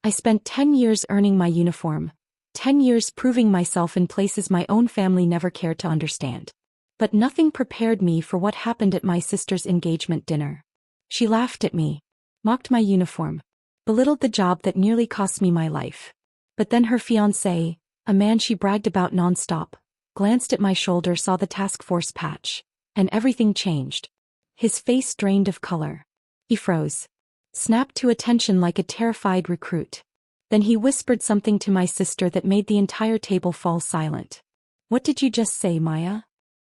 I spent 10 years earning my uniform, 10 years proving myself in places my own family never cared to understand. But nothing prepared me for what happened at my sister's engagement dinner. She laughed at me, mocked my uniform, belittled the job that nearly cost me my life. But then her fiancé, a man she bragged about nonstop, glanced at my shoulder, saw the task force patch, and everything changed. His face drained of color. He froze, snapped to attention like a terrified recruit. Then he whispered something to my sister that made the entire table fall silent. "What did you just say, Maya?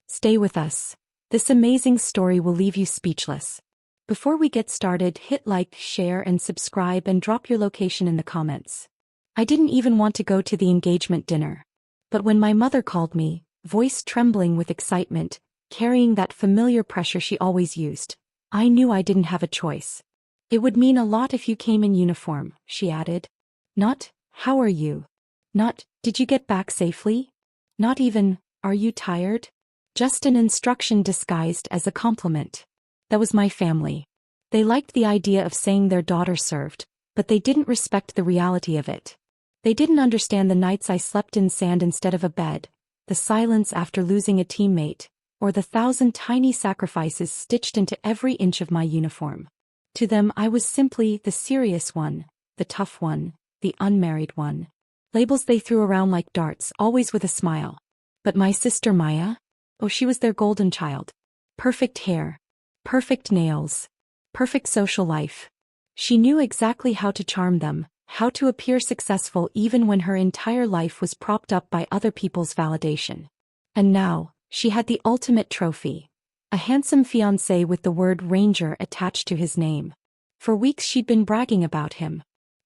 Stay with us. This amazing story will leave you speechless." Before we get started, hit like, share and subscribe and drop your location in the comments. I didn't even want to go to the engagement dinner. But when my mother called me, voice trembling with excitement, carrying that familiar pressure she always used, I knew I didn't have a choice. "It would mean a lot if you came in uniform," she added. Not, "How are you?" Not, "Did you get back safely?" Not even, "Are you tired?" Just an instruction disguised as a compliment. That was my family. They liked the idea of saying their daughter served, but they didn't respect the reality of it. They didn't understand the nights I slept in sand instead of a bed, the silence after losing a teammate, or the 1,000 tiny sacrifices stitched into every inch of my uniform. To them I was simply the serious one, the tough one, the unmarried one. Labels they threw around like darts, always with a smile. But my sister Maya? Oh, she was their golden child. Perfect hair. Perfect nails. Perfect social life. She knew exactly how to charm them, how to appear successful even when her entire life was propped up by other people's validation. And now, she had the ultimate trophy. A handsome fiancé with the word Ranger attached to his name. For weeks she'd been bragging about him.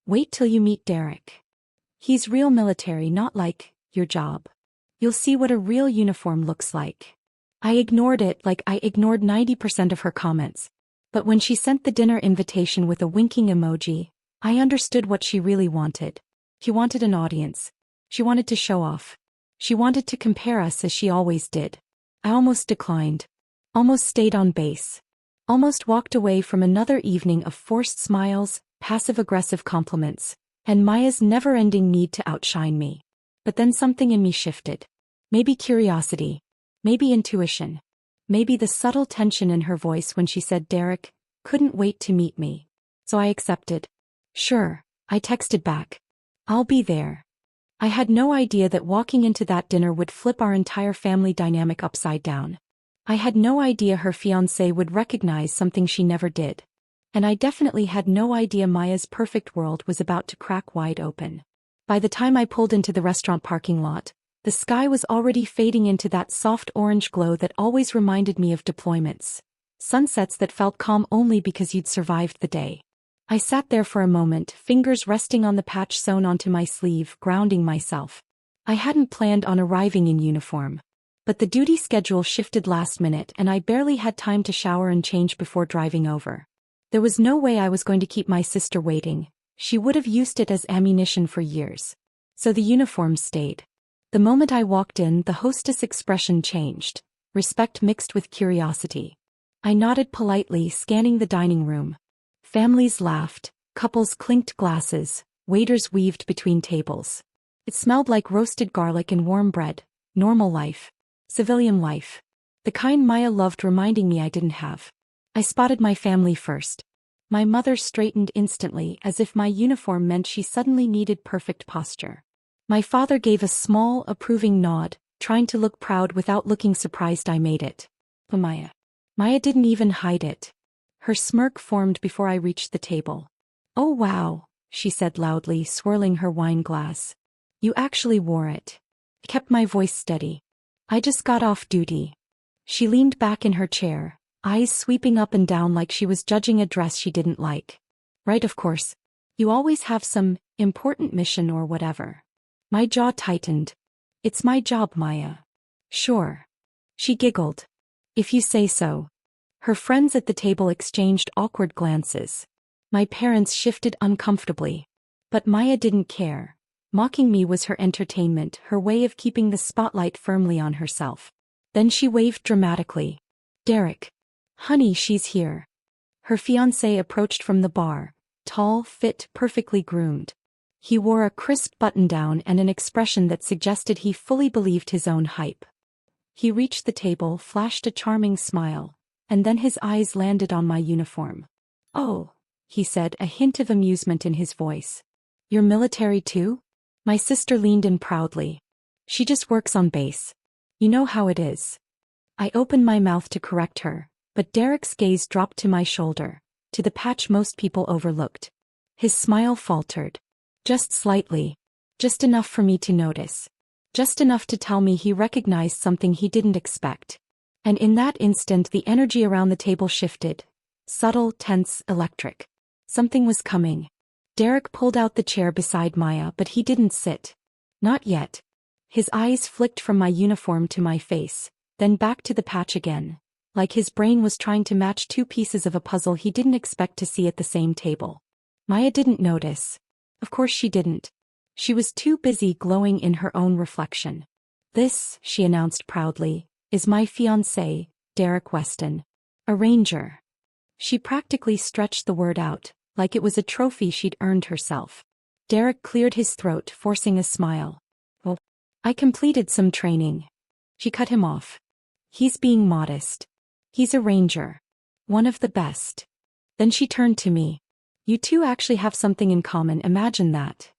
"Wait till you meet Derek. He's real military, not like your job. You'll see what a real uniform looks like." I ignored it like I ignored 90% of her comments. But when she sent the dinner invitation with a winking emoji, I understood what she really wanted. She wanted an audience. She wanted to show off. She wanted to compare us as she always did. I almost declined. Almost stayed on base. Almost walked away from another evening of forced smiles, passive-aggressive compliments, and Maya's never-ending need to outshine me. But then something in me shifted. Maybe curiosity. Maybe intuition. Maybe the subtle tension in her voice when she said Derek couldn't wait to meet me. So I accepted. "Sure," I texted back. "I'll be there." I had no idea that walking into that dinner would flip our entire family dynamic upside down. I had no idea her fiancé would recognize something she never did. And I definitely had no idea Maya's perfect world was about to crack wide open. By the time I pulled into the restaurant parking lot, the sky was already fading into that soft orange glow that always reminded me of deployments. Sunsets that felt calm only because you'd survived the day. I sat there for a moment, fingers resting on the patch sewn onto my sleeve, grounding myself. I hadn't planned on arriving in uniform. But the duty schedule shifted last minute and I barely had time to shower and change before driving over. There was no way I was going to keep my sister waiting. She would have used it as ammunition for years. So the uniform stayed. The moment I walked in, the hostess' expression changed, respect mixed with curiosity. I nodded politely, scanning the dining room. Families laughed, couples clinked glasses, waiters weaved between tables. It smelled like roasted garlic and warm bread, normal life, civilian life. The kind Maya loved reminding me I didn't have. I spotted my family first. My mother straightened instantly as if my uniform meant she suddenly needed perfect posture. My father gave a small, approving nod, trying to look proud without looking surprised I made it. But Maya didn't even hide it. Her smirk formed before I reached the table. "Oh wow," she said loudly, swirling her wine glass. "You actually wore it." I kept my voice steady. "I just got off duty." She leaned back in her chair, eyes sweeping up and down like she was judging a dress she didn't like. "Right, of course. You always have some important mission or whatever." My jaw tightened. "It's my job, Maya." "Sure." She giggled. "If you say so." Her friends at the table exchanged awkward glances. My parents shifted uncomfortably. But Maya didn't care. Mocking me was her entertainment, her way of keeping the spotlight firmly on herself. Then she waved dramatically. "Derek. Honey, she's here." Her fiancé approached from the bar, tall, fit, perfectly groomed. He wore a crisp button-down and an expression that suggested he fully believed his own hype. He reached the table, flashed a charming smile, and then his eyes landed on my uniform. "Oh," he said, a hint of amusement in his voice. "You're military too?" My sister leaned in proudly. "She just works on base. You know how it is." I opened my mouth to correct her, but Derek's gaze dropped to my shoulder, to the patch most people overlooked. His smile faltered. Just slightly. Just enough for me to notice. Just enough to tell me he recognized something he didn't expect. And in that instant the energy around the table shifted. Subtle, tense, electric. Something was coming. Derek pulled out the chair beside Maya, but he didn't sit. Not yet. His eyes flicked from my uniform to my face, then back to the patch again, like his brain was trying to match two pieces of a puzzle he didn't expect to see at the same table. Maya didn't notice. Of course she didn't. She was too busy glowing in her own reflection. "This," she announced proudly, "is my fiancé, Derek Weston. A ranger." She practically stretched the word out, like it was a trophy she'd earned herself. Derek cleared his throat, forcing a smile. "Well, I completed some training." She cut him off. "He's being modest. He's a ranger. One of the best." Then she turned to me. "You two actually have something in common, imagine that."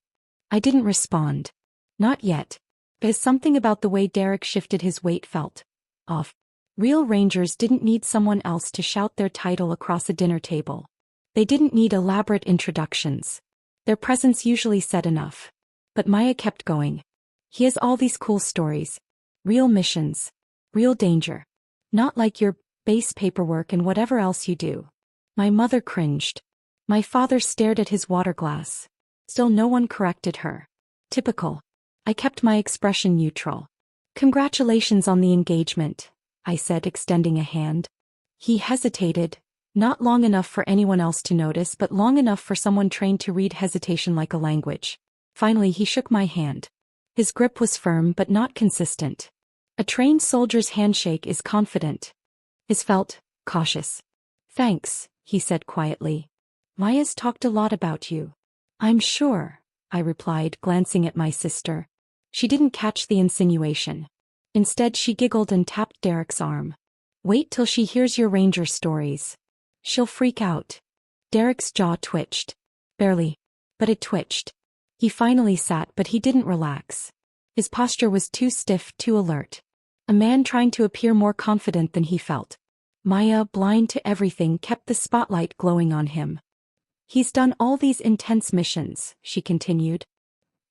I didn't respond. Not yet. Because something about the way Derek shifted his weight felt off. Real rangers didn't need someone else to shout their title across a dinner table. They didn't need elaborate introductions. Their presence usually said enough. But Maya kept going. "He has all these cool stories. Real missions. Real danger. Not like your base paperwork and whatever else you do." My mother cringed. My father stared at his water glass. Still no one corrected her. Typical. I kept my expression neutral. "Congratulations on the engagement," I said, extending a hand. He hesitated, not long enough for anyone else to notice, but long enough for someone trained to read hesitation like a language. Finally he shook my hand. His grip was firm but not consistent. A trained soldier's handshake is confident. His felt cautious. "Thanks," he said quietly. "Maya's talked a lot about you." "I'm sure," I replied, glancing at my sister. She didn't catch the insinuation. Instead she giggled and tapped Derek's arm. "Wait till she hears your ranger stories. She'll freak out." Derek's jaw twitched. Barely. But it twitched. He finally sat, but he didn't relax. His posture was too stiff, too alert. A man trying to appear more confident than he felt. Maya, blind to everything, kept the spotlight glowing on him. "He's done all these intense missions," she continued.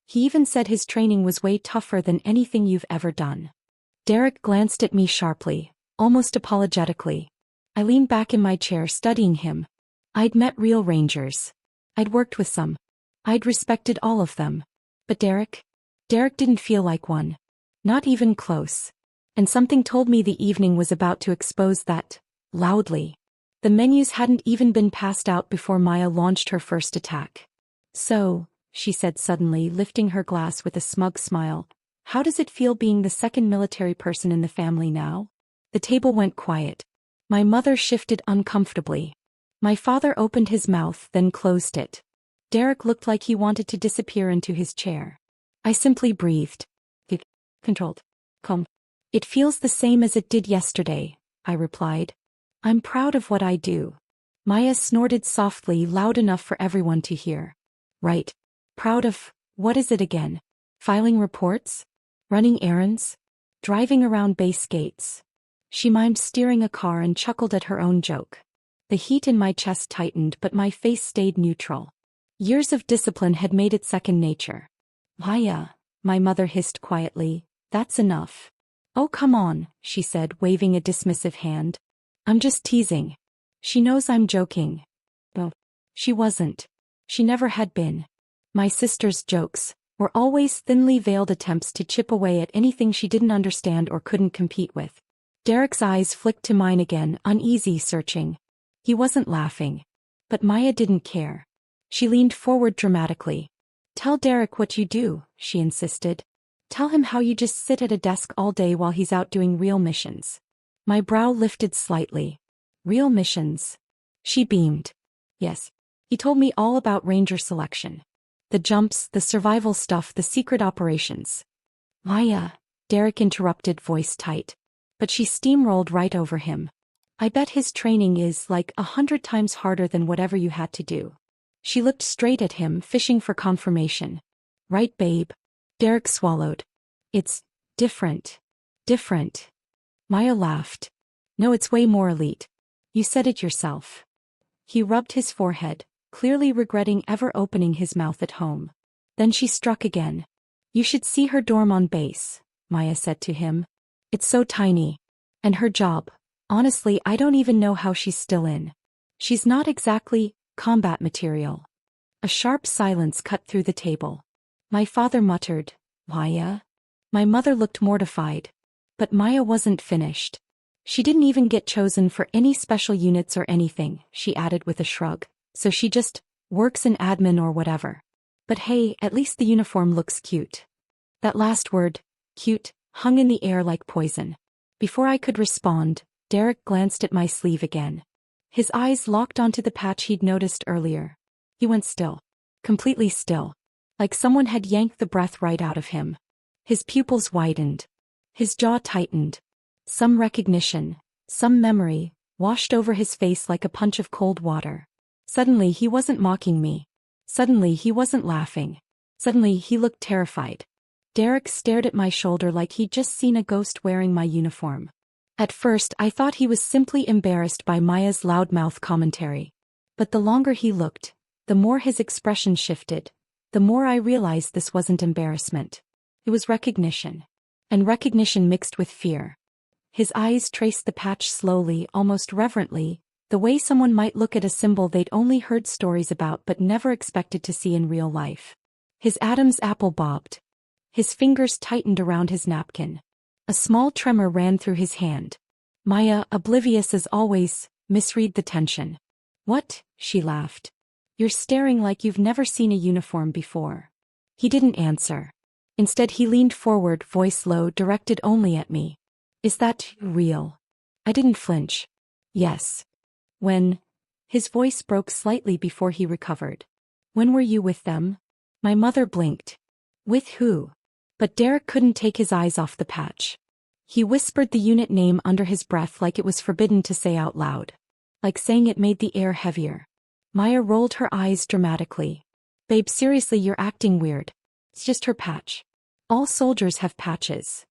"He even said his training was way tougher than anything you've ever done." Derek glanced at me sharply, almost apologetically. I leaned back in my chair, studying him. I'd met real rangers. I'd worked with some. I'd respected all of them. But Derek didn't feel like one. Not even close. And something told me the evening was about to expose that, loudly. The menus hadn't even been passed out before Maya launched her first attack. "So," she said suddenly, lifting her glass with a smug smile, "how does it feel being the second military person in the family now?" The table went quiet. My mother shifted uncomfortably. My father opened his mouth, then closed it. Derek looked like he wanted to disappear into his chair. I simply breathed. Controlled. Calm. "It feels the same as it did yesterday," I replied. "I'm proud of what I do." Maya snorted softly, loud enough for everyone to hear. "Right. Proud of, what is it again? Filing reports? Running errands? Driving around base gates?" She mimed steering a car and chuckled at her own joke. The heat in my chest tightened, but my face stayed neutral. Years of discipline had made it second nature. "Maya," my mother hissed quietly, "that's enough." "Oh, come on," she said, waving a dismissive hand. "I'm just teasing. She knows I'm joking." Well, she wasn't. She never had been. My sister's jokes were always thinly veiled attempts to chip away at anything she didn't understand or couldn't compete with. Derek's eyes flicked to mine again, uneasy, searching. He wasn't laughing. But Maya didn't care. She leaned forward dramatically. "Tell Derek what you do," she insisted. "Tell him how you just sit at a desk all day while he's out doing real missions." My brow lifted slightly. "Real missions?" She beamed. "Yes. He told me all about ranger selection. The jumps, the survival stuff, the secret operations. Maya, Derek interrupted, voice tight. But she steamrolled right over him. I bet his training is like 100 times harder than whatever you had to do. She looked straight at him, fishing for confirmation. Right, babe? Derek swallowed. It's different. Different. Maya laughed. No, it's way more elite. You said it yourself. He rubbed his forehead, clearly regretting ever opening his mouth at home. Then she struck again. You should see her dorm on base, Maya said to him. It's so tiny. And her job. Honestly, I don't even know how she's still in. She's not exactly combat material. A sharp silence cut through the table. My father muttered, Maya? My mother looked mortified. But Maya wasn't finished. She didn't even get chosen for any special units or anything, she added with a shrug, so she just works in admin or whatever. But hey, at least the uniform looks cute. That last word, cute, hung in the air like poison. Before I could respond, Derek glanced at my sleeve again. His eyes locked onto the patch he'd noticed earlier. He went still. Completely still. Like someone had yanked the breath right out of him. His pupils widened. His jaw tightened. Some recognition, some memory, washed over his face like a punch of cold water. Suddenly he wasn't mocking me. Suddenly he wasn't laughing. Suddenly he looked terrified. Derek stared at my shoulder like he'd just seen a ghost wearing my uniform. At first I thought he was simply embarrassed by Maya's loudmouth commentary. But the longer he looked, the more his expression shifted, the more I realized this wasn't embarrassment. It was recognition. And recognition mixed with fear. His eyes traced the patch slowly, almost reverently, the way someone might look at a symbol they'd only heard stories about but never expected to see in real life. His Adam's apple bobbed. His fingers tightened around his napkin. A small tremor ran through his hand. Maya, oblivious as always, misread the tension. What? She laughed. You're staring like you've never seen a uniform before. He didn't answer. Instead he leaned forward, voice low, directed only at me. Is that real? I didn't flinch. Yes. When? His voice broke slightly before he recovered. When were you with them? My mother blinked. With who? But Derek couldn't take his eyes off the patch. He whispered the unit name under his breath like it was forbidden to say out loud. Like saying it made the air heavier. Maya rolled her eyes dramatically. Babe, seriously, you're acting weird. It's just her patch. All soldiers have patches.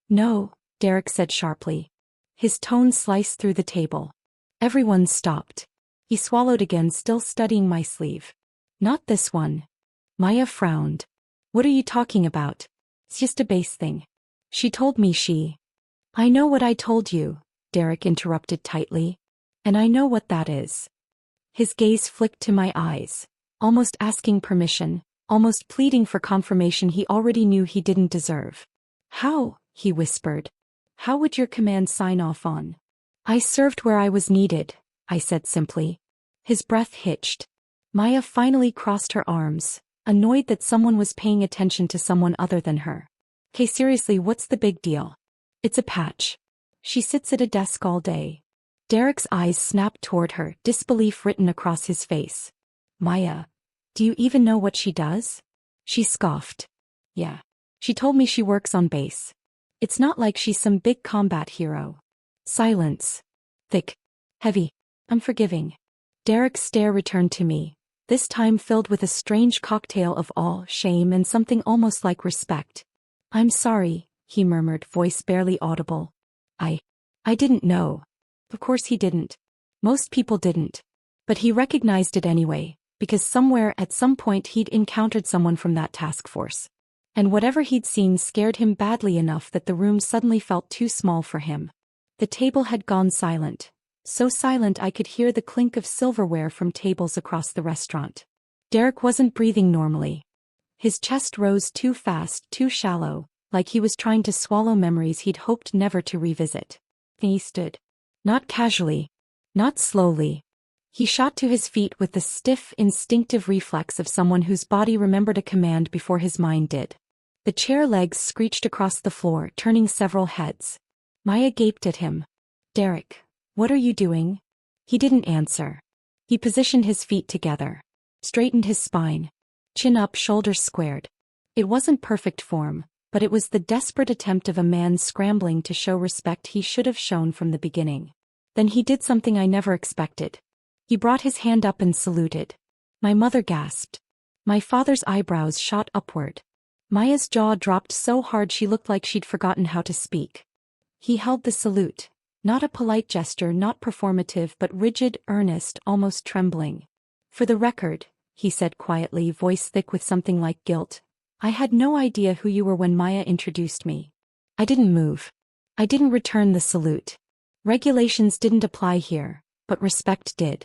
No, Derek said sharply. His tone sliced through the table. Everyone stopped. He swallowed again, still studying my sleeve. Not this one. Maya frowned. What are you talking about? It's just a base thing. She told me she. I know what I told you, Derek interrupted tightly. And I know what that is. His gaze flicked to my eyes, almost asking permission, almost pleading for confirmation he already knew he didn't deserve. How? He whispered. How would your command sign off on? I served where I was needed, I said simply. His breath hitched. Maya finally crossed her arms, annoyed that someone was paying attention to someone other than her. Okay, seriously, what's the big deal? It's a patch. She sits at a desk all day. Derek's eyes snapped toward her, disbelief written across his face. Maya, do you even know what she does? She scoffed. Yeah. She told me she works on base. It's not like she's some big combat hero. Silence. Thick. Heavy. Unforgiving. Derek's stare returned to me, this time filled with a strange cocktail of awe, shame, and something almost like respect. I'm sorry, he murmured, voice barely audible. I didn't know. Of course he didn't. Most people didn't. But he recognized it anyway, because somewhere at some point he'd encountered someone from that task force. And whatever he'd seen scared him badly enough that the room suddenly felt too small for him. The table had gone silent. So silent I could hear the clink of silverware from tables across the restaurant. Derek wasn't breathing normally. His chest rose too fast, too shallow, like he was trying to swallow memories he'd hoped never to revisit. He stood. Not casually. Not slowly. He shot to his feet with the stiff, instinctive reflex of someone whose body remembered a command before his mind did. The chair legs screeched across the floor, turning several heads. Maya gaped at him. Derek, what are you doing? He didn't answer. He positioned his feet together. Straightened his spine. Chin up, shoulders squared. It wasn't perfect form, but it was the desperate attempt of a man scrambling to show respect he should have shown from the beginning. Then he did something I never expected. He brought his hand up and saluted. My mother gasped. My father's eyebrows shot upward. Maya's jaw dropped so hard she looked like she'd forgotten how to speak. He held the salute. Not a polite gesture, not performative, but rigid, earnest, almost trembling. For the record, he said quietly, voice thick with something like guilt, I had no idea who you were when Maya introduced me. I didn't move. I didn't return the salute. Regulations didn't apply here, but respect did.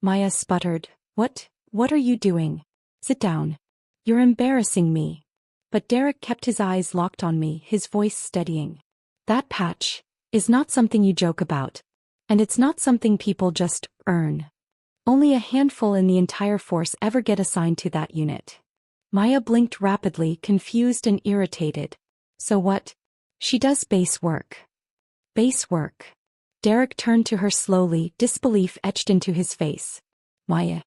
Maya sputtered, What are you doing? Sit down. You're embarrassing me. But Derek kept his eyes locked on me, his voice steadying. That patch is not something you joke about. And it's not something people just earn. Only a handful in the entire force ever get assigned to that unit. Maya blinked rapidly, confused and irritated. So what? She does base work. Base work. Derek turned to her slowly, disbelief etched into his face. Maya.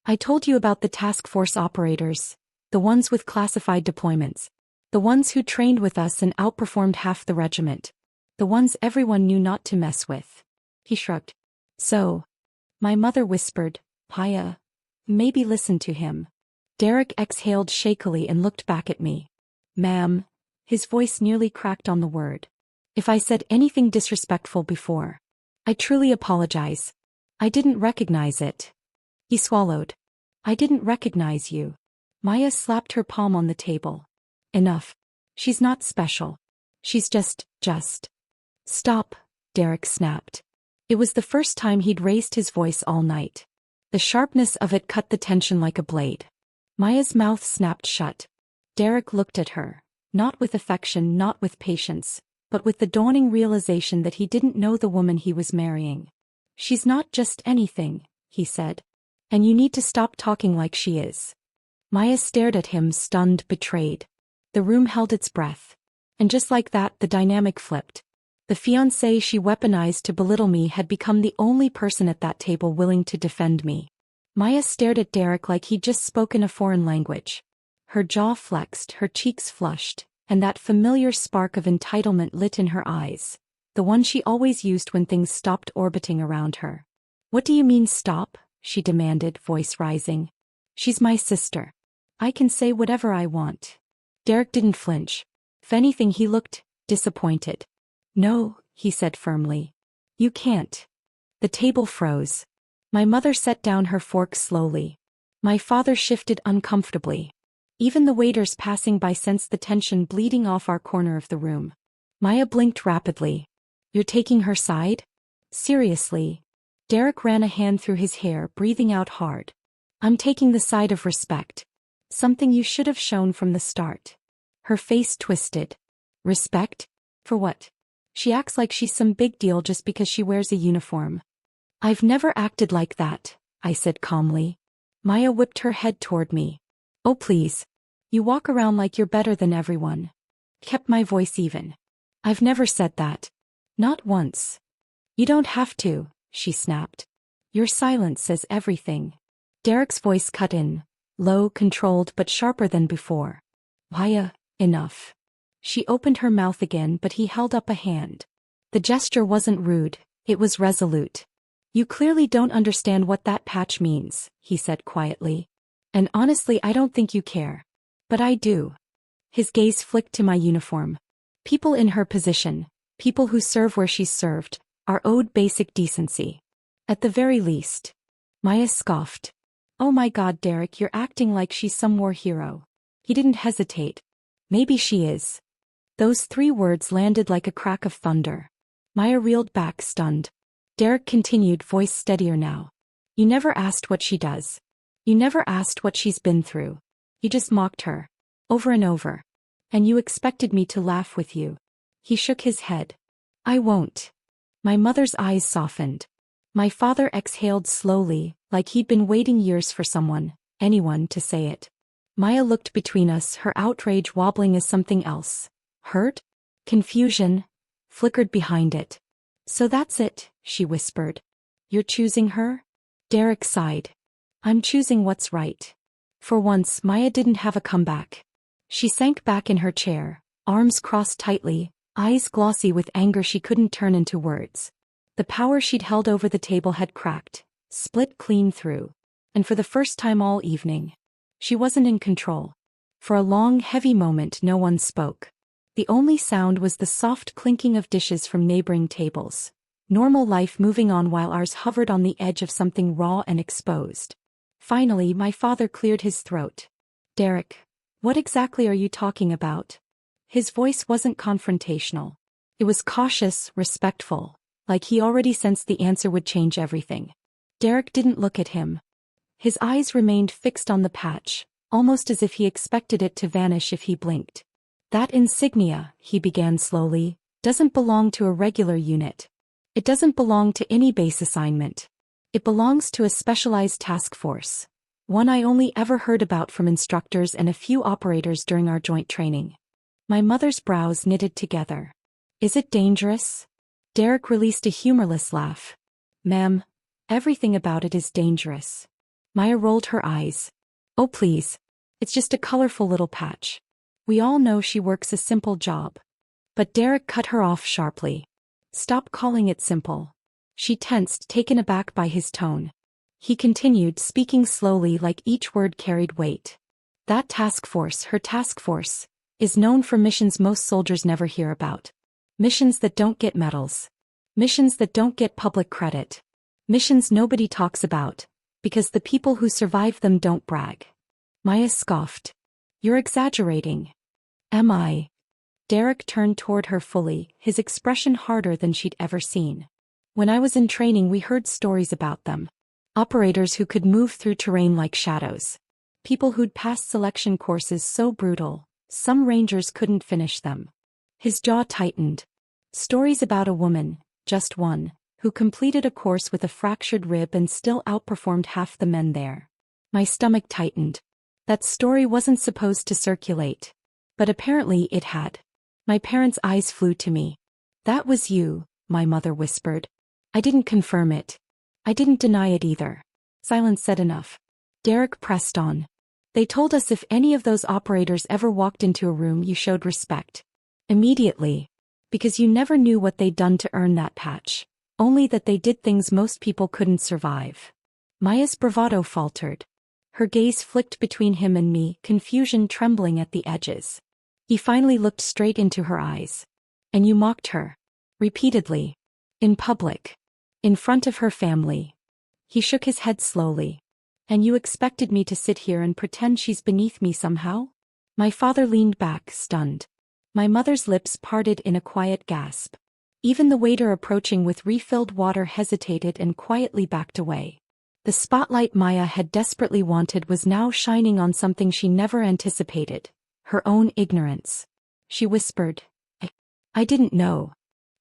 I told you about the task force operators, the ones with classified deployments, the ones who trained with us and outperformed half the regiment, the ones everyone knew not to mess with. He shrugged. So, my mother whispered, Maya, maybe listen to him. Derek exhaled shakily and looked back at me. Ma'am, his voice nearly cracked on the word. If I said anything disrespectful before, I truly apologize. I didn't recognize it. He swallowed. I didn't recognize you. Maya slapped her palm on the table. Enough. She's not special. She's just. Stop, Derek snapped. It was the first time he'd raised his voice all night. The sharpness of it cut the tension like a blade. Maya's mouth snapped shut. Derek looked at her, not with affection, not with patience, but with the dawning realization that he didn't know the woman he was marrying. She's not just anything, he said. And you need to stop talking like she is. Maya stared at him, stunned, betrayed. The room held its breath. And just like that, the dynamic flipped. The fiancé she weaponized to belittle me had become the only person at that table willing to defend me. Maya stared at Derek like he'd just spoken a foreign language. Her jaw flexed, her cheeks flushed, and that familiar spark of entitlement lit in her eyes, the one she always used when things stopped orbiting around her. What do you mean stop? She demanded, voice rising. She's my sister. I can say whatever I want. Derek didn't flinch. If anything, he looked disappointed. No, he said firmly. You can't. The table froze. My mother set down her fork slowly. My father shifted uncomfortably. Even the waiters passing by sensed the tension bleeding off our corner of the room. Maya blinked rapidly. You're taking her side? Seriously? Derek ran a hand through his hair, breathing out hard. I'm taking the side of respect. Something you should have shown from the start. Her face twisted. Respect? For what? She acts like she's some big deal just because she wears a uniform. I've never acted like that, I said calmly. Maya whipped her head toward me. Oh please. You walk around like you're better than everyone. Kept my voice even. I've never said that. Not once. You don't have to, she snapped. Your silence says everything. Derek's voice cut in, low, controlled but sharper than before. Maya, enough. She opened her mouth again, but he held up a hand. The gesture wasn't rude, it was resolute. You clearly don't understand what that patch means, he said quietly. And honestly, I don't think you care. But I do. His gaze flicked to my uniform. People in her position, people who serve where she's served, are owed basic decency. At the very least. Maya scoffed. Oh my God, Derek, you're acting like she's some war hero. He didn't hesitate. Maybe she is. Those 3 words landed like a crack of thunder. Maya reeled back, stunned. Derek continued, voice steadier now. You never asked what she does. You never asked what she's been through. You just mocked her. Over and over. And you expected me to laugh with you. He shook his head. I won't. My mother's eyes softened. My father exhaled slowly, like he'd been waiting years for someone, anyone, to say it. Maya looked between us, her outrage wobbling as something else. Hurt? Confusion? Flickered behind it. So that's it, she whispered. You're choosing her? Derek sighed. I'm choosing what's right. For once, Maya didn't have a comeback. She sank back in her chair, arms crossed tightly, eyes glossy with anger she couldn't turn into words. The power she'd held over the table had cracked, split clean through. And for the first time all evening, she wasn't in control. For a long, heavy moment no one spoke. The only sound was the soft clinking of dishes from neighboring tables. Normal life moving on while ours hovered on the edge of something raw and exposed. Finally, my father cleared his throat. "Derek, what exactly are you talking about?" His voice wasn't confrontational. It was cautious, respectful, like he already sensed the answer would change everything. Derek didn't look at him. His eyes remained fixed on the patch, almost as if he expected it to vanish if he blinked. "That insignia," he began slowly, "doesn't belong to a regular unit. It doesn't belong to any base assignment. It belongs to a specialized task force. One I only ever heard about from instructors and a few operators during our joint training." My mother's brows knitted together. "Is it dangerous?" Derek released a humorless laugh. "Ma'am, everything about it is dangerous." Maya rolled her eyes. "Oh please. It's just a colorful little patch. We all know she works a simple job." But Derek cut her off sharply. "Stop calling it simple." She tensed, taken aback by his tone. He continued, speaking slowly like each word carried weight. "That task force, her task force, is known for missions most soldiers never hear about. Missions that don't get medals. Missions that don't get public credit. Missions nobody talks about, because the people who survive them don't brag." Maya scoffed. "You're exaggerating." "Am I?" Derek turned toward her fully, his expression harder than she'd ever seen. "When I was in training we heard stories about them. Operators who could move through terrain like shadows. People who'd passed selection courses so brutal, some rangers couldn't finish them." His jaw tightened. "Stories about a woman, just one, who completed a course with a fractured rib and still outperformed half the men there." My stomach tightened. That story wasn't supposed to circulate. But apparently it had. My parents' eyes flew to me. "That was you," my mother whispered. I didn't confirm it. I didn't deny it either. Silence said enough. Derek pressed on. "They told us if any of those operators ever walked into a room you showed respect. Immediately. Because you never knew what they'd done to earn that patch. Only that they did things most people couldn't survive." Maya's bravado faltered. Her gaze flicked between him and me, confusion trembling at the edges. He finally looked straight into her eyes. "And you mocked her. Repeatedly. In public. In front of her family." He shook his head slowly. "And you expected me to sit here and pretend she's beneath me somehow?" My father leaned back, stunned. My mother's lips parted in a quiet gasp. Even the waiter approaching with refilled water hesitated and quietly backed away. The spotlight Maya had desperately wanted was now shining on something she never anticipated. Her own ignorance. She whispered, I didn't know."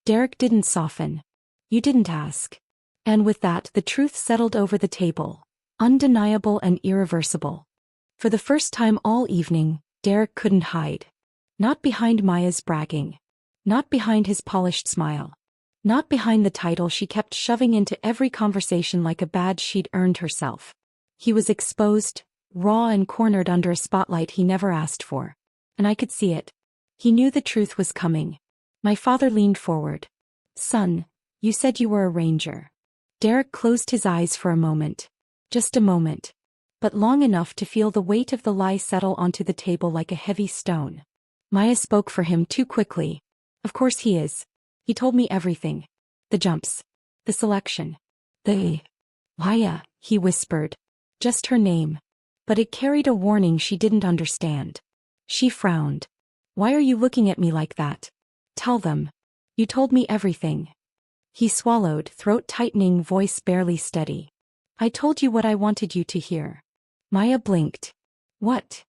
Derek didn't soften. "You didn't ask." And with that the truth settled over the table. Undeniable and irreversible. For the first time all evening, Derek couldn't hide. Not behind Maya's bragging. Not behind his polished smile. Not behind the title she kept shoving into every conversation like a badge she'd earned herself. He was exposed, raw and cornered under a spotlight he never asked for. And I could see it. He knew the truth was coming. My father leaned forward. "Son, you said you were a ranger." Derek closed his eyes for a moment. Just a moment. But long enough to feel the weight of the lie settle onto the table like a heavy stone. Maya spoke for him too quickly. "Of course he is. He told me everything. The jumps. The selection. Maya," he whispered. Just her name. But it carried a warning she didn't understand. She frowned. "Why are you looking at me like that? Tell them. You told me everything." He swallowed, throat tightening, voice barely steady. "I told you what I wanted you to hear." Maya blinked. "What?"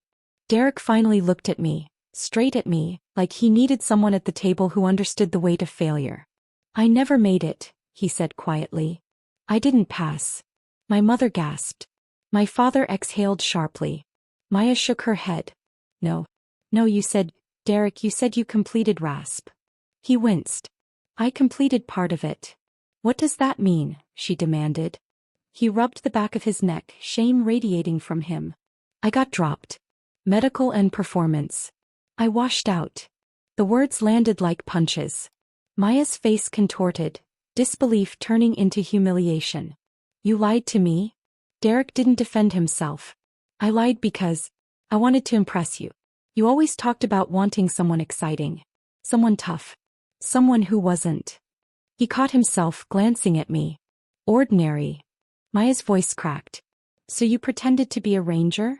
Derek finally looked at me. Straight at me, like he needed someone at the table who understood the weight of failure. "I never made it," he said quietly. "I didn't pass." My mother gasped. My father exhaled sharply. Maya shook her head. No, you said, Derek, you said you completed RASP." He winced. "I completed part of it." "What does that mean?" she demanded. He rubbed the back of his neck, shame radiating from him. I got dropped. Medical and performance. I washed out. The words landed like punches. Maya's face contorted, disbelief turning into humiliation. You lied to me? Derek didn't defend himself. I lied because I wanted to impress you. You always talked about wanting someone exciting. Someone tough. Someone who wasn't. He caught himself glancing at me. Ordinary. Maya's voice cracked. So you pretended to be a ranger?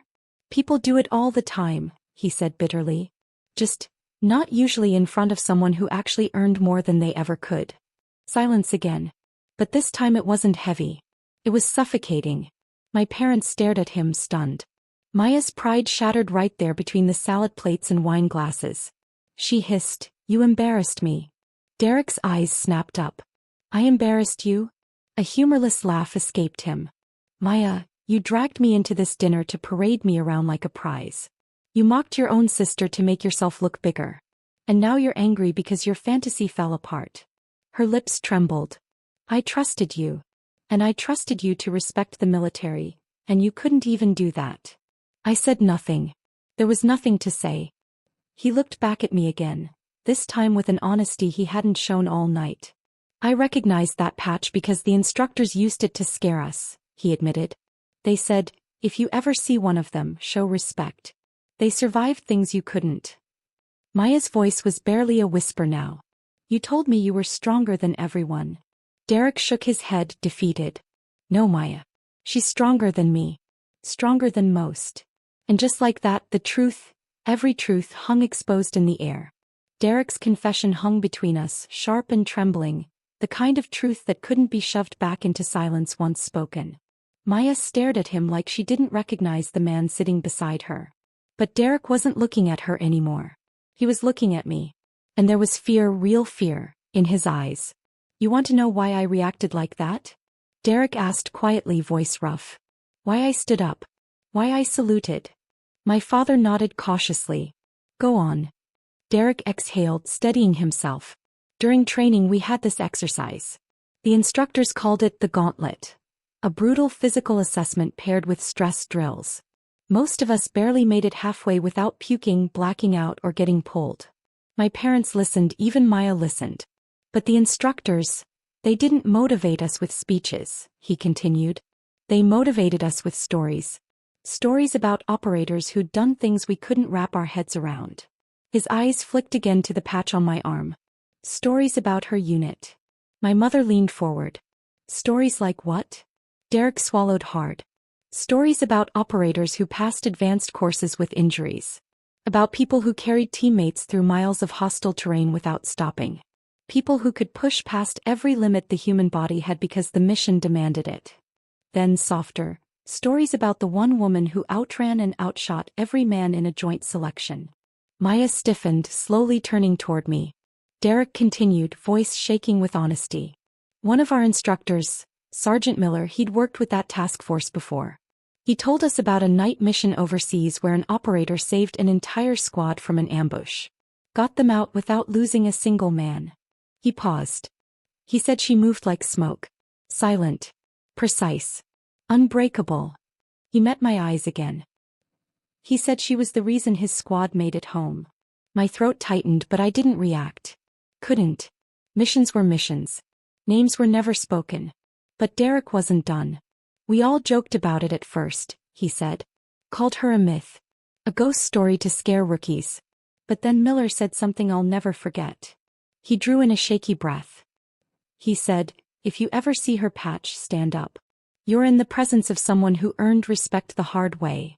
People do it all the time, he said bitterly. Just, not usually in front of someone who actually earned more than they ever could. Silence again. But this time it wasn't heavy. It was suffocating. My parents stared at him stunned. Maya's pride shattered right there between the salad plates and wine glasses. She hissed, You embarrassed me. Derek's eyes snapped up. I embarrassed you? A humorless laugh escaped him. Maya, you dragged me into this dinner to parade me around like a prize. You mocked your own sister to make yourself look bigger. And now you're angry because your fantasy fell apart. Her lips trembled. I trusted you. And I trusted you to respect the military, and you couldn't even do that. I said nothing. There was nothing to say. He looked back at me again, this time with an honesty he hadn't shown all night. I recognized that patch because the instructors used it to scare us, he admitted. They said, if you ever see one of them, show respect. They survived things you couldn't. Maya's voice was barely a whisper now. You told me you were stronger than everyone. Derek shook his head, defeated. No, Maya. She's stronger than me. Stronger than most. And just like that, the truth, every truth hung exposed in the air. Derek's confession hung between us, sharp and trembling, the kind of truth that couldn't be shoved back into silence once spoken. Maya stared at him like she didn't recognize the man sitting beside her. But Derek wasn't looking at her anymore. He was looking at me. And there was fear, real fear, in his eyes. You want to know why I reacted like that? Derek asked quietly, voice rough. Why I stood up. Why I saluted. My father nodded cautiously. Go on. Derek exhaled, steadying himself. During training we had this exercise. The instructors called it the gauntlet. A brutal physical assessment paired with stress drills. Most of us barely made it halfway without puking, blacking out, or getting pulled. My parents listened, even Maya listened. But the instructors, they didn't motivate us with speeches, he continued. They motivated us with stories. Stories about operators who'd done things we couldn't wrap our heads around. His eyes flicked again to the patch on my arm. Stories about her unit. My mother leaned forward. Stories like what? Derek swallowed hard. Stories about operators who passed advanced courses with injuries. About people who carried teammates through miles of hostile terrain without stopping. People who could push past every limit the human body had because the mission demanded it. Then softer, stories about the one woman who outran and outshot every man in a joint selection. Maya stiffened, slowly turning toward me. Derek continued, voice shaking with honesty. One of our instructors, Sergeant Miller, he'd worked with that task force before. He told us about a night mission overseas where an operator saved an entire squad from an ambush. Got them out without losing a single man. He paused. He said she moved like smoke. Silent. Precise. Unbreakable. He met my eyes again. He said she was the reason his squad made it home. My throat tightened, but I didn't react. Couldn't. Missions were missions. Names were never spoken. But Derek wasn't done. We all joked about it at first, he said. Called her a myth. A ghost story to scare rookies. But then Miller said something I'll never forget. He drew in a shaky breath. He said, if you ever see her patch, stand up. You're in the presence of someone who earned respect the hard way.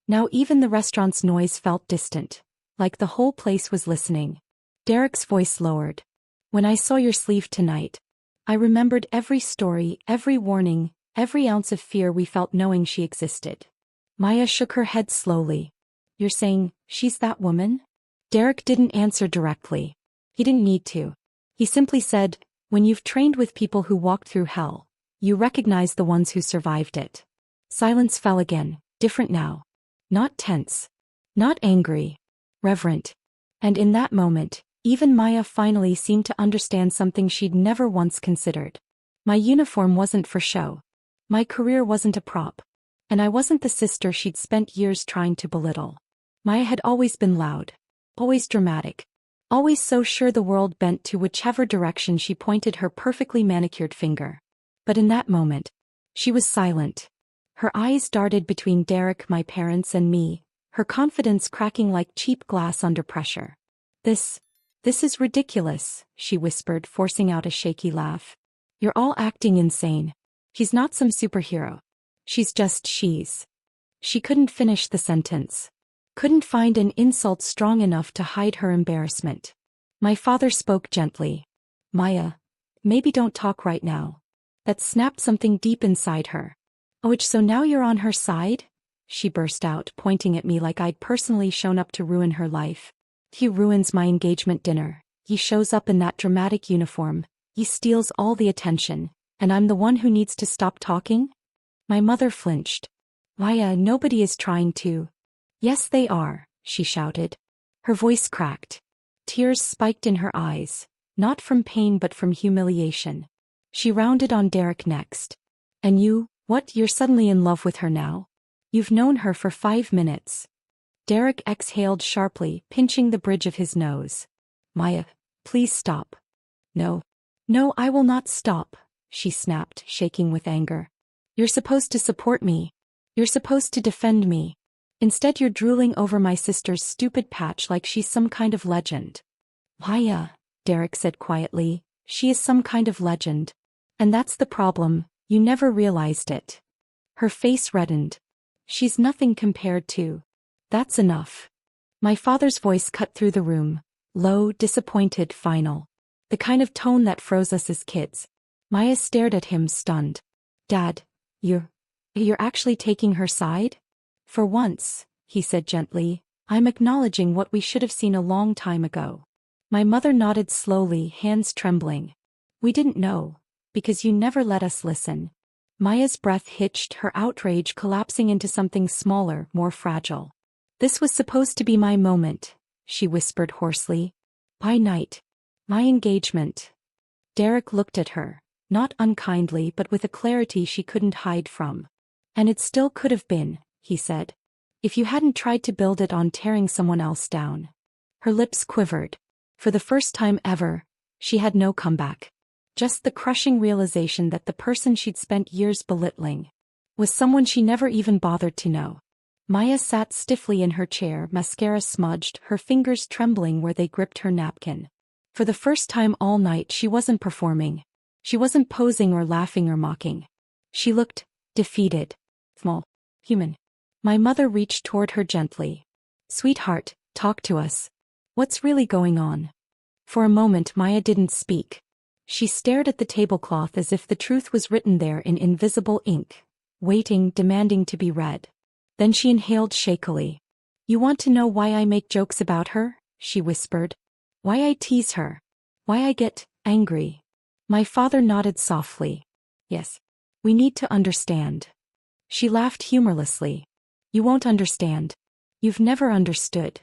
Now even the restaurant's noise felt distant, like the whole place was listening. Derek's voice lowered. When I saw your sleeve tonight, I remembered every story, every warning, every ounce of fear we felt knowing she existed. Maya shook her head slowly. You're saying, she's that woman? Derek didn't answer directly. He didn't need to. He simply said, when you've trained with people who walked through hell, you recognize the ones who survived it. Silence fell again, different now. Not tense. Not angry. Reverent. And in that moment, even Maya finally seemed to understand something she'd never once considered. My uniform wasn't for show. My career wasn't a prop. And I wasn't the sister she'd spent years trying to belittle. Maya had always been loud, always dramatic, always so sure the world bent to whichever direction she pointed her perfectly manicured finger. But in that moment, she was silent. Her eyes darted between Derek, my parents, and me, her confidence cracking like cheap glass under pressure. This is ridiculous, she whispered, forcing out a shaky laugh. You're all acting insane. She's not some superhero. She's just she's. She couldn't finish the sentence. Couldn't find an insult strong enough to hide her embarrassment. My father spoke gently. Maya, maybe don't talk right now. That snapped something deep inside her. Oh, so now you're on her side? She burst out, pointing at me like I'd personally shown up to ruin her life. He ruins my engagement dinner. He shows up in that dramatic uniform. He steals all the attention. And I'm the one who needs to stop talking? My mother flinched. Maya, nobody is trying to. Yes, they are, she shouted. Her voice cracked. Tears spiked in her eyes, not from pain but from humiliation. She rounded on Derek next. And you, what, you're suddenly in love with her now? You've known her for 5 minutes. Derek exhaled sharply, pinching the bridge of his nose. Maya, please stop. No, I will not stop, she snapped, shaking with anger. You're supposed to support me. You're supposed to defend me. Instead you're drooling over my sister's stupid patch like she's some kind of legend. Maya, Derek said quietly, she is some kind of legend. And that's the problem, you never realized it. Her face reddened. She's nothing compared to. That's enough. My father's voice cut through the room, low, disappointed, final. The kind of tone that froze us as kids. Maya stared at him, stunned. Dad, you're actually taking her side? For once, he said gently, I'm acknowledging what we should have seen a long time ago. My mother nodded slowly, hands trembling. We didn't know, because you never let us listen. Maya's breath hitched, her outrage collapsing into something smaller, more fragile. This was supposed to be my moment, she whispered hoarsely. By night. My engagement. Derek looked at her, not unkindly but with a clarity she couldn't hide from. And it still could have been, he said. If you hadn't tried to build it on tearing someone else down. Her lips quivered. For the first time ever, she had no comeback. Just the crushing realization that the person she'd spent years belittling was someone she never even bothered to know. Maya sat stiffly in her chair, mascara smudged, her fingers trembling where they gripped her napkin. For the first time all night she wasn't performing. She wasn't posing or laughing or mocking. She looked defeated. Small. Human. My mother reached toward her gently. Sweetheart, talk to us. What's really going on? For a moment Maya didn't speak. She stared at the tablecloth as if the truth was written there in invisible ink, waiting, demanding to be read. Then she inhaled shakily. You want to know why I make jokes about her? She whispered. Why I tease her? Why I get angry? My father nodded softly. Yes. We need to understand. She laughed humorlessly. You won't understand. You've never understood.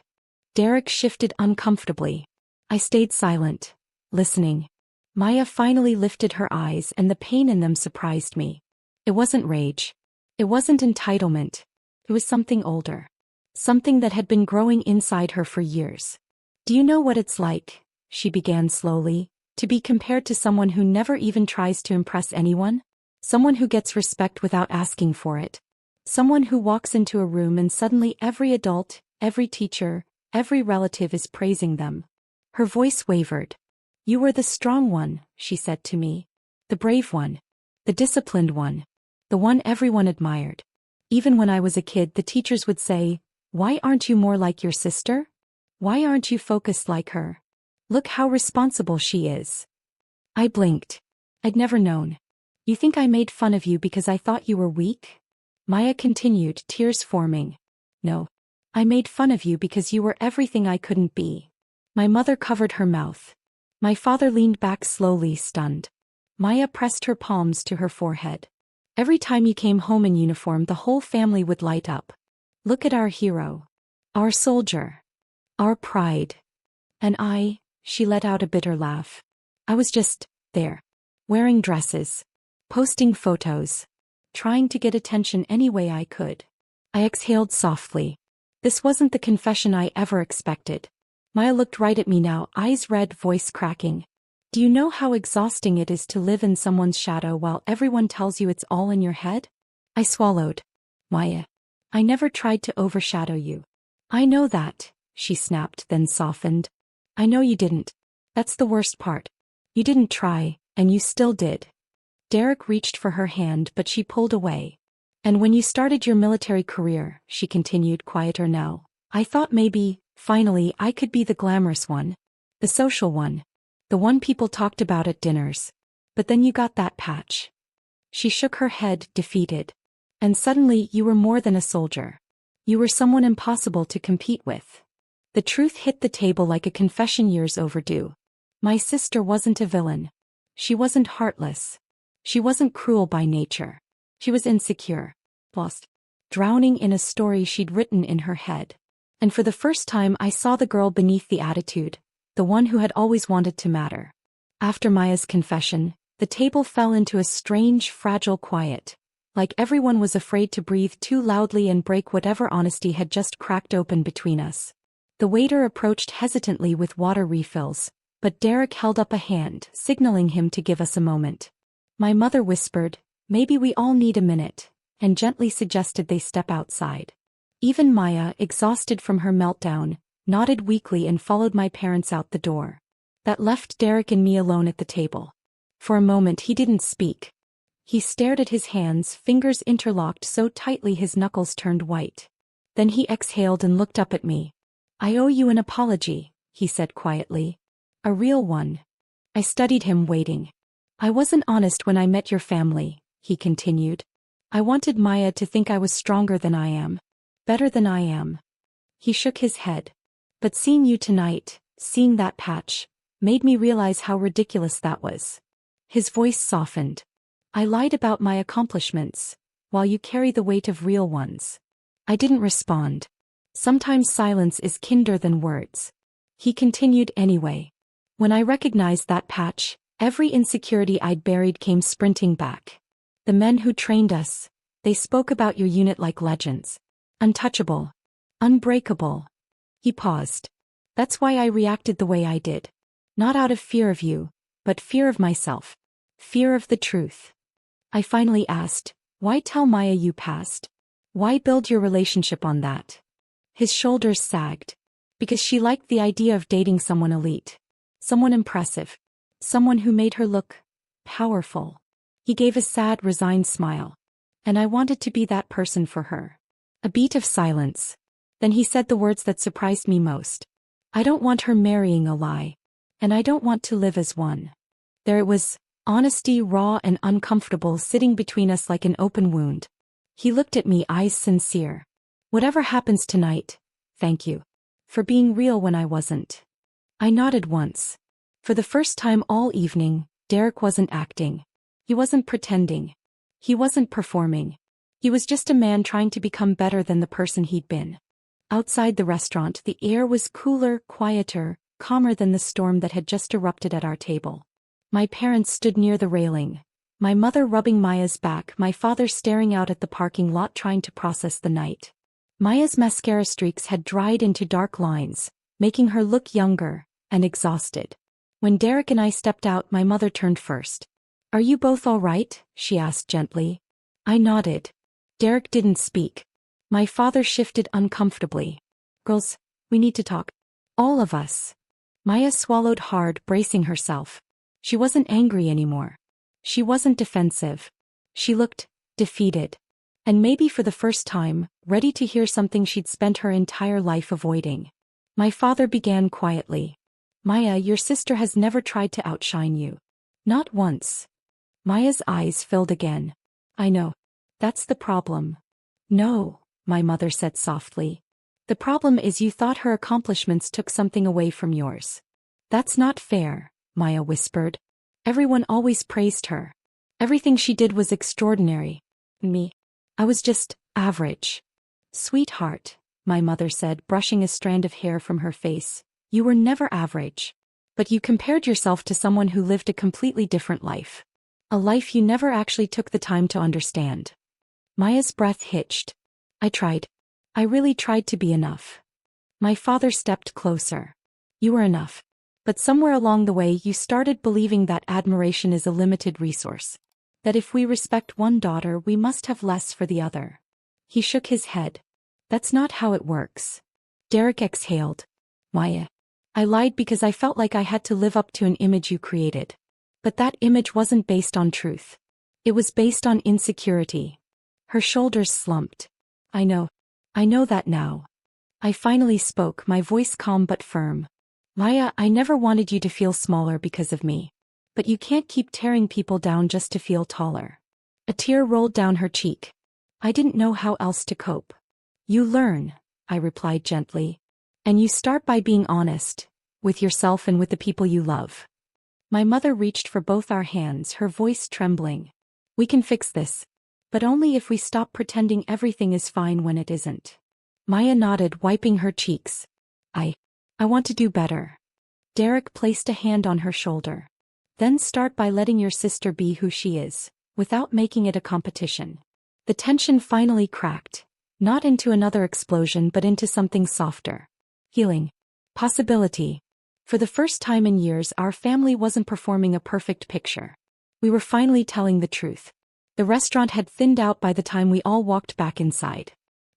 Derek shifted uncomfortably. I stayed silent, listening. Maya finally lifted her eyes and the pain in them surprised me. It wasn't rage. It wasn't entitlement. It was something older. Something that had been growing inside her for years. Do you know what it's like, she began slowly, to be compared to someone who never even tries to impress anyone? Someone who gets respect without asking for it. Someone who walks into a room and suddenly every adult, every teacher, every relative is praising them. Her voice wavered. You were the strong one, she said to me. The brave one. The disciplined one. The one everyone admired. Even when I was a kid, the teachers would say, why aren't you more like your sister? Why aren't you focused like her? Look how responsible she is. I blinked. I'd never known. You think I made fun of you because I thought you were weak? Maya continued, tears forming. No. I made fun of you because you were everything I couldn't be. My mother covered her mouth. My father leaned back slowly, stunned. Maya pressed her palms to her forehead. Every time you came home in uniform, the whole family would light up. Look at our hero. Our soldier. Our pride. And she let out a bitter laugh. I was just there. Wearing dresses. Posting photos. trying to get attention any way I could. I exhaled softly. This wasn't the confession I ever expected. Maya looked right at me now, eyes red, voice cracking. Do you know how exhausting it is to live in someone's shadow while everyone tells you it's all in your head? I swallowed. Maya, I never tried to overshadow you. I know that, she snapped, then softened. I know you didn't. That's the worst part. You didn't try, and you still did. Derek reached for her hand, but she pulled away. And when you started your military career, she continued, quieter now, I thought maybe, finally, I could be the glamorous one. The social one. The one people talked about at dinners. But then you got that patch. She shook her head, defeated. And suddenly you were more than a soldier. You were someone impossible to compete with. The truth hit the table like a confession years overdue. My sister wasn't a villain. She wasn't heartless. She wasn't cruel by nature. She was insecure, lost, drowning in a story she'd written in her head. And for the first time I saw the girl beneath the attitude, the one who had always wanted to matter. After Maya's confession, the table fell into a strange, fragile quiet, like everyone was afraid to breathe too loudly and break whatever honesty had just cracked open between us. The waiter approached hesitantly with water refills, but Derek held up a hand, signaling him to give us a moment. My mother whispered, maybe we all need a minute, and gently suggested they step outside. Even Maya, exhausted from her meltdown, nodded weakly and followed my parents out the door. That left Derek and me alone at the table. For a moment he didn't speak. He stared at his hands, fingers interlocked so tightly his knuckles turned white. Then he exhaled and looked up at me. I owe you an apology, he said quietly. A real one. I studied him, waiting. I wasn't honest when I met your family, he continued. I wanted Maya to think I was stronger than I am. Better than I am. He shook his head. But seeing you tonight, seeing that patch, made me realize how ridiculous that was. His voice softened. I lied about my accomplishments, while you carry the weight of real ones. I didn't respond. Sometimes silence is kinder than words. He continued anyway. When I recognized that patch, every insecurity I'd buried came sprinting back. The men who trained us, they spoke about your unit like legends. Untouchable. Unbreakable. He paused. That's why I reacted the way I did. Not out of fear of you, but fear of myself. Fear of the truth. I finally asked, why tell Maya you passed? Why build your relationship on that? His shoulders sagged. Because she liked the idea of dating someone elite. Someone impressive. Someone who made her look powerful. He gave a sad, resigned smile. And I wanted to be that person for her. A beat of silence. Then he said the words that surprised me most. I don't want her marrying a lie. And I don't want to live as one. There it was, honesty, raw and uncomfortable, sitting between us like an open wound. He looked at me, eyes sincere. Whatever happens tonight, thank you. For being real when I wasn't. I nodded once. For the first time all evening, Derek wasn't acting. He wasn't pretending. He wasn't performing. He was just a man trying to become better than the person he'd been. Outside the restaurant, the air was cooler, quieter, calmer than the storm that had just erupted at our table. My parents stood near the railing. My mother rubbing Maya's back, my father staring out at the parking lot trying to process the night. Maya's mascara streaks had dried into dark lines, making her look younger and exhausted. When Derek and I stepped out, my mother turned first. Are you both all right? She asked gently. I nodded. Derek didn't speak. My father shifted uncomfortably. Girls, we need to talk. All of us. Maya swallowed hard, bracing herself. She wasn't angry anymore. She wasn't defensive. She looked defeated. And maybe for the first time, ready to hear something she'd spent her entire life avoiding. My father began quietly. Maya, your sister has never tried to outshine you. Not once. Maya's eyes filled again. I know. That's the problem. No, my mother said softly. The problem is you thought her accomplishments took something away from yours. That's not fair, Maya whispered. Everyone always praised her. Everything she did was extraordinary. Me. I was just average. Sweetheart, my mother said, brushing a strand of hair from her face. You were never average. But you compared yourself to someone who lived a completely different life. A life you never actually took the time to understand. Maya's breath hitched. I tried. I really tried to be enough. My father stepped closer. You were enough. But somewhere along the way you started believing that admiration is a limited resource. That if we respect one daughter we must have less for the other. He shook his head. That's not how it works. Derek exhaled. Maya. I lied because I felt like I had to live up to an image you created. But that image wasn't based on truth. It was based on insecurity. Her shoulders slumped. I know that now. I finally spoke, my voice calm but firm. Maya, I never wanted you to feel smaller because of me. But you can't keep tearing people down just to feel taller. A tear rolled down her cheek. I didn't know how else to cope. You learn, I replied gently. And you start by being honest, with yourself and with the people you love. My mother reached for both our hands, her voice trembling. We can fix this. But only if we stop pretending everything is fine when it isn't. Maya nodded, wiping her cheeks. I want to do better. Derek placed a hand on her shoulder. Then start by letting your sister be who she is, without making it a competition. The tension finally cracked, not into another explosion but into something softer. Healing. Possibility. For the first time in years our family wasn't performing a perfect picture. We were finally telling the truth. The restaurant had thinned out by the time we all walked back inside.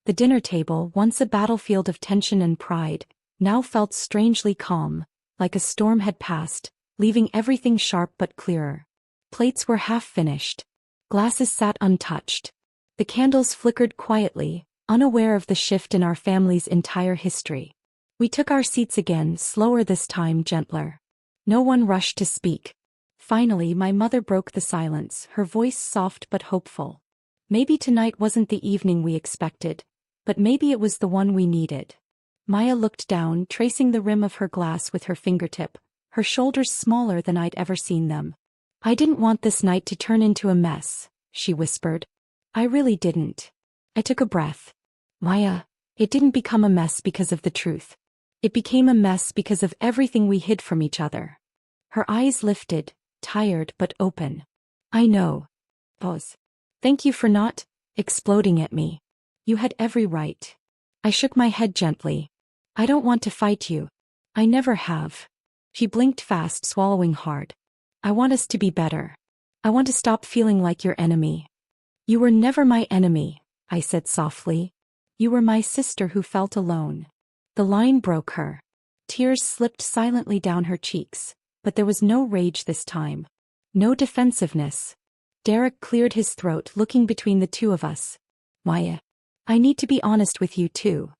The dinner table, once a battlefield of tension and pride, now felt strangely calm, like a storm had passed, leaving everything sharp but clearer. Plates were half finished. Glasses sat untouched. The candles flickered quietly, unaware of the shift in our family's entire history. We took our seats again, slower this time, gentler. No one rushed to speak. Finally, my mother broke the silence, her voice soft but hopeful. Maybe tonight wasn't the evening we expected, but maybe it was the one we needed. Maya looked down, tracing the rim of her glass with her fingertip, her shoulders smaller than I'd ever seen them. I didn't want this night to turn into a mess, she whispered. I really didn't. I took a breath. Maya, it didn't become a mess because of the truth. It became a mess because of everything we hid from each other. Her eyes lifted, tired but open. I know. Pause. Thank you for not exploding at me. You had every right. I shook my head gently. I don't want to fight you. I never have. She blinked fast, swallowing hard. I want us to be better. I want to stop feeling like your enemy. You were never my enemy, I said softly. You were my sister who felt alone. The line broke her. Tears slipped silently down her cheeks, but there was no rage this time. No defensiveness. Derek cleared his throat, looking between the two of us. Maya, I need to be honest with you too.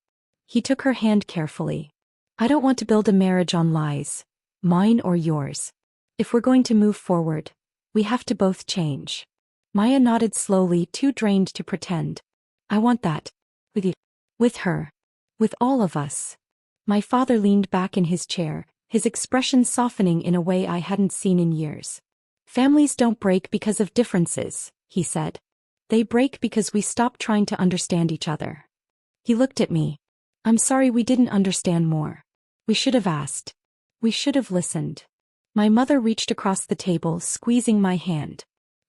He took her hand carefully. I don't want to build a marriage on lies, mine or yours. If we're going to move forward, we have to both change. Maya nodded slowly, too drained to pretend. I want that. With you. With her. With all of us. My father leaned back in his chair, his expression softening in a way I hadn't seen in years. Families don't break because of differences, he said. They break because we stop trying to understand each other. He looked at me. I'm sorry we didn't understand more. We should have asked. We should have listened. My mother reached across the table, squeezing my hand.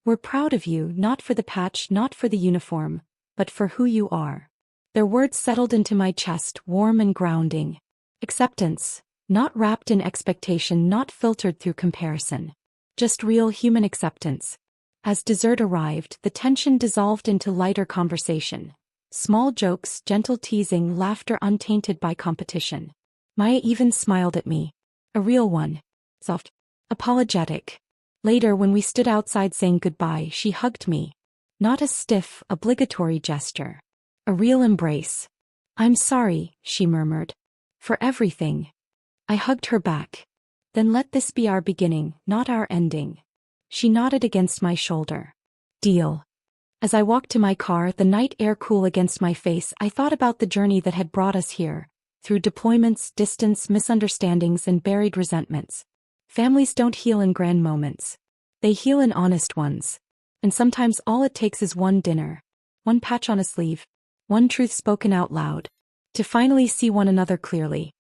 We're proud of you, not for the patch, not for the uniform, but for who you are. Their words settled into my chest, warm and grounding. Acceptance, not wrapped in expectation, not filtered through comparison. Just real human acceptance. As dessert arrived, the tension dissolved into lighter conversation. Small jokes, gentle teasing, laughter untainted by competition. Maya even smiled at me. A real one. Soft. Apologetic. Later, when we stood outside saying goodbye, she hugged me. Not a stiff, obligatory gesture. A real embrace. I'm sorry, she murmured. For everything. I hugged her back. Then let this be our beginning, not our ending. She nodded against my shoulder. Deal. As I walked to my car, the night air cool against my face, I thought about the journey that had brought us here, through deployments, distance, misunderstandings, and buried resentments. Families don't heal in grand moments. They heal in honest ones. And sometimes all it takes is one dinner, one patch on a sleeve, one truth spoken out loud, to finally see one another clearly.